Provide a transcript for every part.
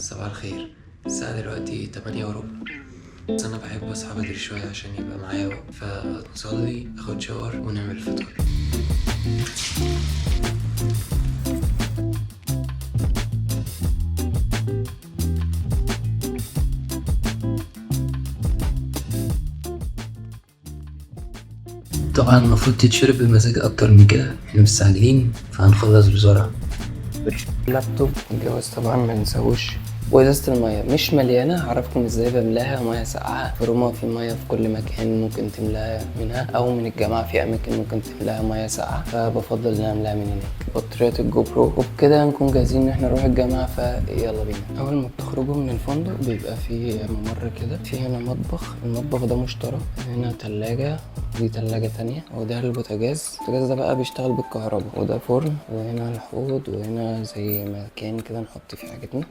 صباح الخير. الساعة دلوقتي 8:15، بس أنا بحب أصحى بدري شوية عشان يبقى معايا وقت، فنصلي أخد شاور ونعمل الفطار. طبعا المفروض تتشرب بمزاج أكتر من كده، احنا مستعجلين فهنخلص بسرعة. اللابتوب الجواز طبعا منساهوش، وازازة المية مش مليانة. هعرفكم ازاي بملاها مية ساقعة. في روما في مية في كل مكان ممكن تملاها منها، او من الجامعة في اماكن ممكن تملاها مية ساقعة، فبفضل ان انا املاها من هناك. بطارية الجو برو، وبكده نكون جاهزين ان احنا نروح الجامعة، فيلا بينا. اول ما بتخرجوا من الفندق بيبقى في ممر كده، في هنا مطبخ. المطبخ ده مشترك، هنا تلاجة، دي تلاجة تانية، وده البوتاجاز. البوتاجاز ده بقى بيشتغل بالكهرباء، وده فرن، وهنا الحوض، وهنا زي مكان كده نحط فيه حاجتنا،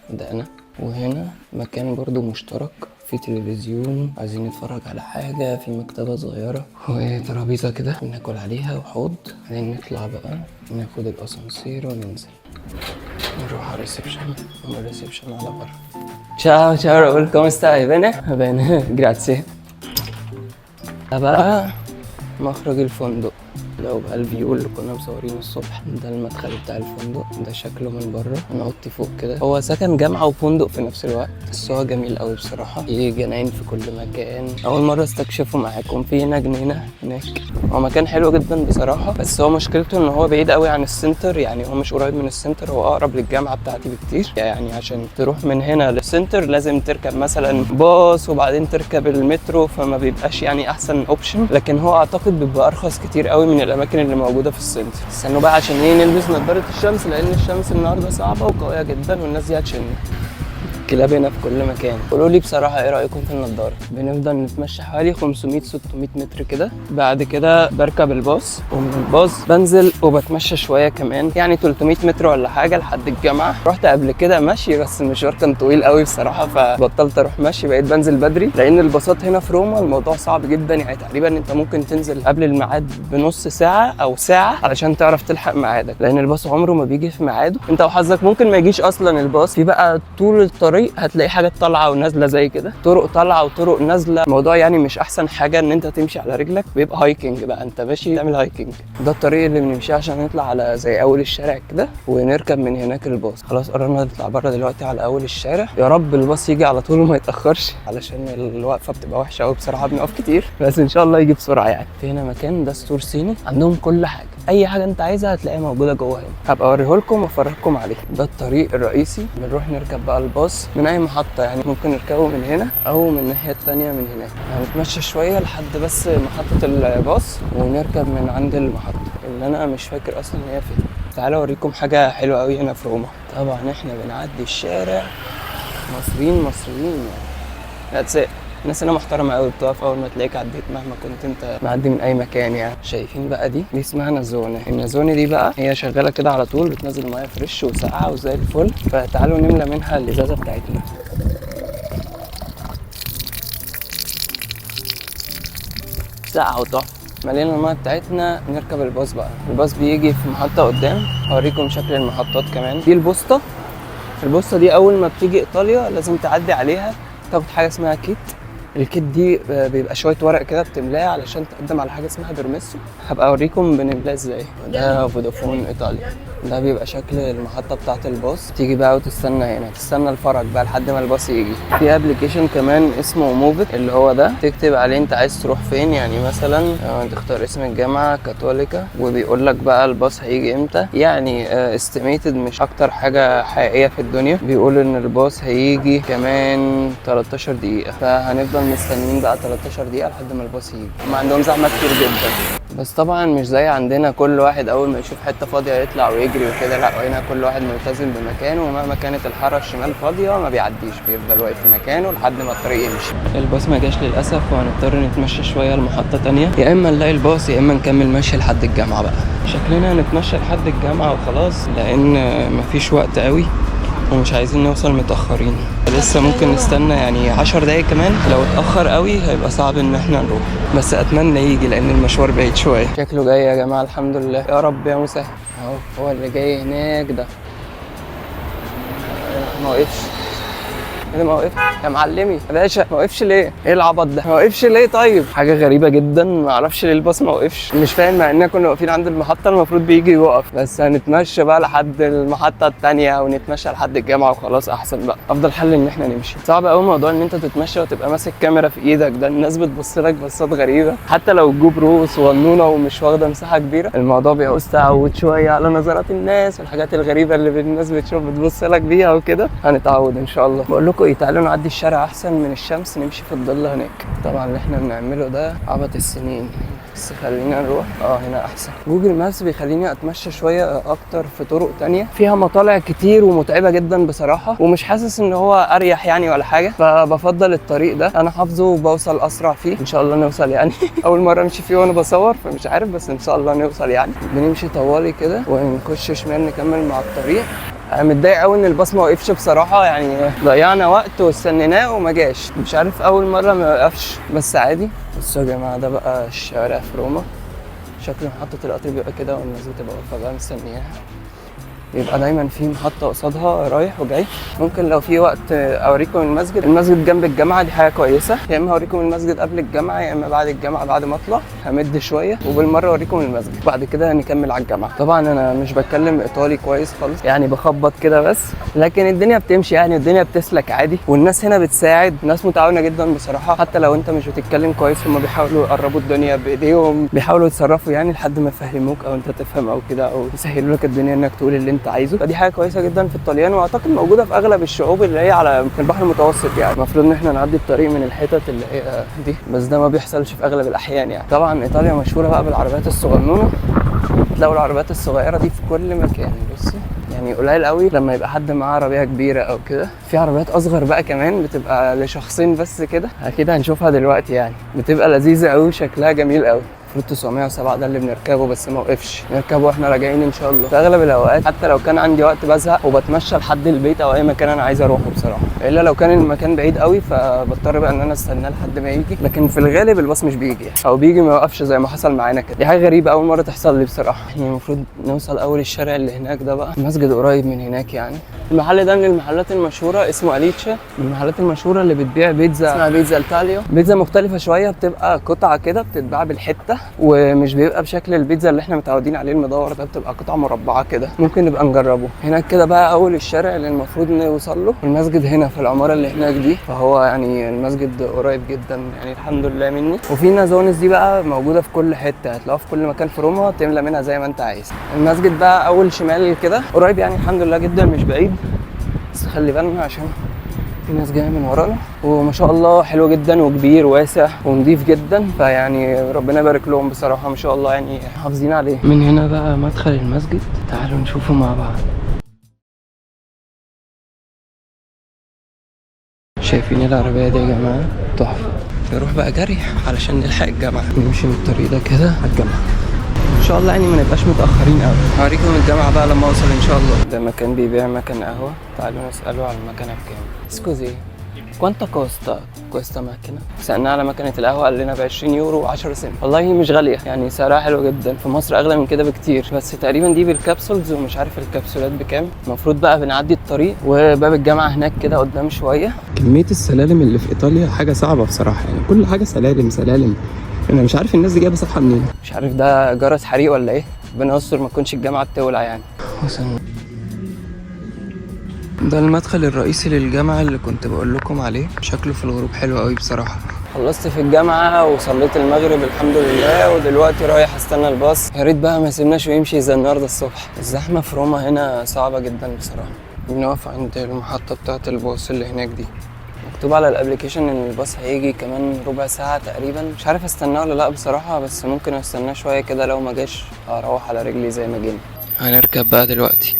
ده انا. وهنا مكان برضو مشترك، في تلفزيون عايزين نتفرج على حاجة، في مكتبة صغيرة وترابيزة كده ناكل عليها وحوض. بعدين نطلع بقى ناخد الاسانسير وننزل نروح على الريسبشن، ومن الريسبشن على بره. Ciao, ciao Raul, come stai? Bene? Bene, grazie. ده بقى مخرج الفندق، لو بقى الفيو اللي كنا مصورينه الصبح. ده المدخل بتاع الفندق، ده شكله من بره. نقطي فوق كده، هو سكن جامعة وفندق في نفس الوقت، بس هو جميل قوي بصراحة. في جناين في كل مكان، أول مرة استكشفه معاكم. في هنا جنينة هناك، هو مكان حلو جدا بصراحة، بس هو مشكلته إن هو بعيد قوي عن السنتر. يعني هو مش قريب من السنتر، هو أقرب للجامعة بتاعتي بكتير. يعني عشان تروح من هنا للسنتر لازم تركب مثلا باص وبعدين تركب المترو، فما بيبقاش يعني أحسن أوبشن. لكن هو أعتقد بيبقى أرخص كتير قوي من الاماكن اللي موجوده في السنتر. استنوا بقى عشان ايه نلبس نظاره الشمس، لان الشمس النهارده صعبه وقويه جدا، والناس دي هتشن. كلاب هنا في كل مكان. قولوا لي بصراحه ايه رايكم في النضاره؟ بنفضل نتمشى حوالي 500 600 متر كده، بعد كده بركب الباص، ومن الباص بنزل وبتمشى شويه كمان، يعني 300 متر ولا حاجه لحد الجامعه. رحت قبل كده مشي، بس المشوار كان طويل قوي بصراحه، فبطلت اروح مشي، بقيت بنزل بدري. لان الباصات هنا في روما الموضوع صعب جدا، يعني تقريبا انت ممكن تنزل قبل الميعاد بنص ساعه او ساعه علشان تعرف تلحق ميعادك، لان الباص عمره ما بيجي في ميعاده. انت وحظك ممكن ما يجيش اصلا الباص. في بقى طول الطريق هتلاقي حاجات طالعه ونازله زي كده، طرق طالعه وطرق نازله. الموضوع يعني مش احسن حاجه ان انت تمشي على رجلك، بيبقى هايكنج بقى، انت ماشي تعمل هايكنج. ده الطريق اللي بنمشيه عشان نطلع على زي اول الشارع كده، ونركب من هناك الباص. خلاص قررنا نطلع بره دلوقتي على اول الشارع. يا رب الباص يجي على طول وما يتاخرش، علشان الوقفه بتبقى وحشه قوي بصراحه، بنقف كتير، بس ان شاء الله يجي بسرعه. يعني في هنا مكان، ده ستور صيني، عندهم كل حاجه، اي حاجه انت عايزها هتلاقيها موجوده جوه هنا. هبقى اوريه لكم وافرجكم عليه. ده الطريق الرئيسي، بنروح نركب بقى الباص من اي محطه، يعني ممكن نركبه من هنا او من الناحيه الثانيه من هناك. هنتمشى شويه لحد بس محطه الباص، ونركب من عند المحطه اللي انا مش فاكر اصلا هي فين. تعالوا اوريكم حاجه حلوه قوي هنا في روما. طبعا احنا بنعدي الشارع مصريين يعني that's it. الناس هنا محترمه قوي، بتقف اول ما تلاقيك عديت مهما كنت انت معدي من اي مكان. يعني شايفين بقى دي اسمها نزونه. النزونه دي بقى هي شغاله كده على طول، بتنزل ميه فريش وساقعه وزي الفل. فتعالوا نملى منها الازازه بتاعتنا. ساقعه وتحفه. ملينا الميه بتاعتنا، نركب الباص بقى. الباص بيجي في محطه قدام، هوريكم شكل المحطات كمان. دي البوسطه. البوسطه دي اول ما بتيجي ايطاليا لازم تعدي عليها، تاخد حاجه اسمها كيت. الكيت دي بيبقى شويه ورق كده بتملاه علشان تقدم على حاجه اسمها بيرميسو. هبقى اوريكم بنملاه ازاي. ده فودافون ايطاليا. ده بيبقى شكل المحطه بتاعه الباص. تيجي بقى وتستنى هنا، تستنى الفرج بقى لحد ما الباص يجي. في ابلكيشن كمان اسمه موفيت، اللي هو ده تكتب عليه انت عايز تروح فين. يعني مثلا تختار اسم الجامعه كاثوليكا، وبيقول لك بقى الباص هيجي امتى. يعني استيميتد، مش اكتر حاجه حقيقيه في الدنيا. بيقول ان الباص هيجي كمان 13 دقيقه، فهنفضل مستنيين بقى 13 دقيقه لحد ما الباص يجي. هم عندهم زحمه كتير جدا، بس طبعا مش زي عندنا كل واحد اول ما يشوف حته فاضيه يطلع ويجري وكده. لا، هنا كل واحد ملتزم بمكانه، ومهما كانت الحاره الشمال فاضيه ما بيعديش، بيفضل واقف في مكانه لحد ما الطريق يمشي. الباص ما جاش للاسف، وهنضطر نتمشى شويه لمحطه تانية، يا اما نلاقي الباص يا اما نكمل مشي لحد الجامعه. بقى شكلنا هنتمشى لحد الجامعه وخلاص، لان مفيش وقت قوي ومش عايزين نوصل متأخرين. لسه ممكن نستنى يعني 10 دقايق كمان. لو اتأخر قوي هيبقى صعب ان احنا نروح، بس اتمنى يجي لان المشوار بعيد شوية. شكله جاي يا جماعة، الحمد لله، يا رب يا مسهل. اهو هو اللي جاي هناك ده. ما وقفش كده، ما وقفش يا معلمي يا باشا، ما وقفش ليه؟ ايه العبط ده؟ ما وقفش ليه؟ طيب حاجه غريبه جدا، ما اعرفش ليه الباص ما وقفش، مش فاهم، مع اننا كنا واقفين عند المحطه المفروض بيجي يوقف، بس هنتمشى بقى لحد المحطه الثانيه او نتمشى لحد الجامعه وخلاص احسن بقى. افضل حل ان احنا نمشي. صعب قوي موضوع ان انت تتمشى وتبقى ماسك كاميرا في ايدك ده، الناس بتبص لك بصات غريبه، حتى لو الجو برو صغنونه ومش واخده مساحه كبيره، الموضوع بيعوز تعود شويه على نظرات الناس والحاجات الغريبه اللي الناس بتبص لك بيها وكده. هنتعود ان شاء الله. بقول لكم ايه، تعالوا نعدي الشارع احسن من الشمس، نمشي في الظل هناك. طبعا اللي احنا بنعمله ده عبط السنين، بس خلينا نروح. هنا احسن. جوجل مابس بيخليني اتمشى شويه اكتر في طرق تانية فيها مطالع كتير ومتعبه جدا بصراحه، ومش حاسس ان هو اريح يعني ولا حاجه، فبفضل الطريق ده، انا حافظه وبوصل اسرع فيه. ان شاء الله نوصل يعني. اول مره امشي فيه وانا بصور فمش عارف، بس ان شاء الله نوصل يعني. بنمشي طوالي كده ونخش شمال نكمل مع الطريق. انا متضايق قوي ان الباص ما وقفش بصراحه، يعني ضيعنا وقت واستنيناه وما جاش، مش عارف اول مره ما وقفش، بس عادي. بصوا يا جماعه، ده بقى الشوارع في روما، شكل محطه القطر بيبقى كده والناس بتبقى واقفه بقى مستنياها. بيبقى دايما في محطه قصادها رايح وجاي. ممكن لو في وقت اوريكم المسجد. المسجد جنب الجامعه، دي حاجه كويسه. يا اما اوريكم المسجد قبل الجامعه يا اما بعد الجامعه، بعد ما اطلع همد شويه وبالمره اوريكم المسجد، بعد كده هنكمل على الجامعه. طبعا انا مش بتكلم ايطالي كويس خالص، يعني بخبط كده بس، لكن الدنيا بتمشي يعني، الدنيا بتسلك عادي، والناس هنا بتساعد، ناس متعاونه جدا بصراحه. حتى لو انت مش بتتكلم كويس هم بيحاولوا يقربوا الدنيا بايديهم، بيحاولوا يتصرفوا يعني لحد ما يفهموك او انت تفهم او كده، او يسهلوا لك الدنيا انك تقول اللي انت عايزه. فدي حاجه كويسه جدا في الطليان، واعتقد موجوده في اغلب الشعوب اللي هي على البحر المتوسط يعني. المفروض ان احنا نعدي الطريق من الحتت اللي هي دي، بس ده ما بيحصلش في اغلب الاحيان يعني. طبعا ايطاليا مشهوره بقى بالعربيات الصغنونه، تلاقوا العربيات الصغيره دي في كل مكان. بصي يعني قليل قوي لما يبقى حد معاه عربيه كبيره او كده. في عربيات اصغر بقى كمان بتبقى لشخصين بس كده، اكيد هنشوفها دلوقتي يعني، بتبقى لذيذه قوي وشكلها جميل قوي. المفروض 907 ده اللي بنركبه، بس ما وقفش، نركبه واحنا راجعين ان شاء الله. في اغلب الاوقات حتى لو كان عندي وقت بزهق وبتمشى لحد البيت او اي مكان انا عايز اروحه بصراحه، الا لو كان المكان بعيد قوي فبضطر بقى ان انا استناه لحد ما يجي، لكن في الغالب الباص مش بيجي او بيجي ما يوقفش زي ما حصل معانا كده. دي حاجه غريبه اول مره تحصل لي بصراحه. احنا المفروض نوصل اول الشارع اللي هناك ده بقى، المسجد قريب من هناك يعني. المحل ده من المحلات المشهوره، اسمه اليتشا، من المحلات المشهوره اللي بتبيع بيتزا اسمها بيتزا التاليو. بيتزا مختلفه شويه، بتبقى قطعه كده بتتباع بالحته، ومش بيبقى بشكل البيتزا اللي احنا متعودين عليه المدور ده، بتبقى قطع مربعه كده. ممكن نبقى نجربه هناك كده بقى. اول الشارع اللي المفروض نوصل له المسجد هنا في العماره اللي هناك دي، فهو يعني المسجد قريب جدا يعني الحمد لله مني. وفي نازونز دي بقى موجوده في كل حته، هتلاقوها في كل مكان في روما، تملى منها زي ما انت عايز. المسجد بقى اول شمال كده قريب يعني الحمد لله جدا، مش بعيد، بس خلي بالنا عشان في ناس جايه من ورانا. وما شاء الله حلو جدا وكبير واسع ونضيف جدا، فيعني ربنا يبارك لهم بصراحه، ما شاء الله يعني حافظين عليه. من هنا بقى مدخل المسجد، تعالوا نشوفه مع بعض. شايفين العربيه دي يا جماعه؟ تحفه. نروح بقى جري علشان نلحق الجامعه، نمشي من الطريق ده كده على الجامعه ان شاء الله يعني، ما نبقاش متاخرين قوي. هوريكم الجامعه بقى لما اوصل ان شاء الله. ده مكان بيبيع مكان قهوه، تعالوا نساله على المكنه بكام. سكوزي كوانتا كوستا ماكينه. سالنا على مكنه القهوه قال لنا ب 20 يورو و10 سنت. والله مش غاليه يعني، سعرها حلو جدا. في مصر اغلى من كده بكتير، بس تقريبا دي بالكبسولز ومش عارف الكبسولات بكام. المفروض بقى بنعدي الطريق وباب الجامعه هناك كده قدام شويه. كميه السلالم اللي في ايطاليا حاجه صعبه بصراحه يعني، كل حاجه سلالم سلالم. انا مش عارف الناس دي جايبه صفحه منين، مش عارف ده جرس حريق ولا ايه. ربنا يستر ما تكونش الجامعه بتولع يعني. ده المدخل الرئيسي للجامعه اللي كنت بقول لكم عليه، شكله في الغروب حلو قوي بصراحه. خلصت في الجامعه وصليت المغرب الحمد لله، ودلوقتي رايح استنى الباص. يا ريت بقى ما سيبناش ويمشي زي النهارده الصبح. الزحمه في روما هنا صعبه جدا بصراحه. بنقف عند المحطه بتاعه الباص اللي هناك دي، مكتوب على الابلكيشن ان الباص هيجي كمان ربع ساعه تقريبا. مش عارف استناه ولا لا بصراحه، بس ممكن استناه شويه كده، لو ما جاش اروح على رجلي زي ما جينا. هنركب بقى دلوقتي.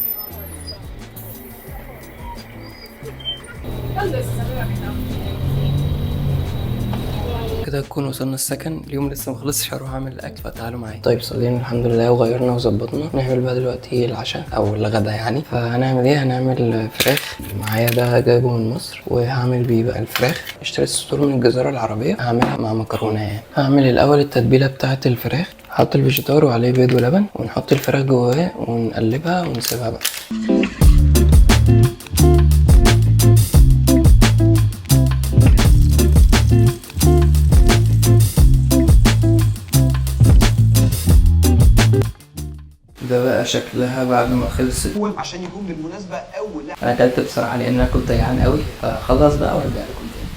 كده نكون وصلنا السكن. اليوم لسه مخلصش، هروح اعمل الاكل، فتعالوا معايا. طيب صلينا الحمد لله وغيرنا وظبطنا. نعمل بقى دلوقتي العشاء او الغدا يعني. فهنعمل ايه؟ هنعمل فراخ معايا، ده جايبه من مصر، وهعمل بيه بقى الفراخ. اشتريت الصدور من الجزيره العربيه، هعملها مع مكرونه يعني. هعمل الاول التتبيله بتاعه الفراخ، هحط الفيجيتار وعليه بيض ولبن، ونحط الفراخ جواه ونقلبها ونسيبها بقى. بقى شكلها بعد ما خلصت عشان يكون بالمناسبه اول انا اكلت بسرعه لان انا كنت جعان قوي، فخلص بقى وارجع لكم تاني.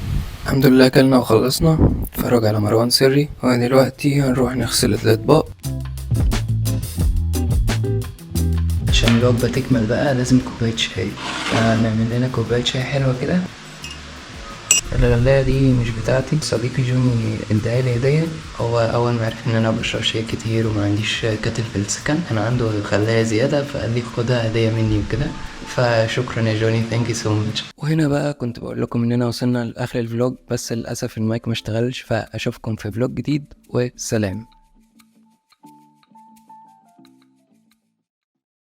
الحمد لله اكلنا وخلصنا. اتفرج على مروان سري، ودلوقتي هنروح نغسل الاطباق عشان الوجبه تكمل. بقى لازم كوبايه شاي، نعمل لنا كوبايه شاي حلوه كده. الغلاية دي مش بتاعتي، صديقي جوني اداها لي هدية. هو أول ما عرف إن أنا بشرب شاي كتير وما عنديش كاتل في السكن، كان عنده غلاية زيادة فقال لي خدها هدية مني وكده. فشكرا يا جوني، ثانك يو سو ماتش. وهنا بقى كنت بقول لكم إننا وصلنا لآخر الفلوج، بس للأسف المايك ما اشتغلش. فأشوفكم في فلوج جديد، وسلام.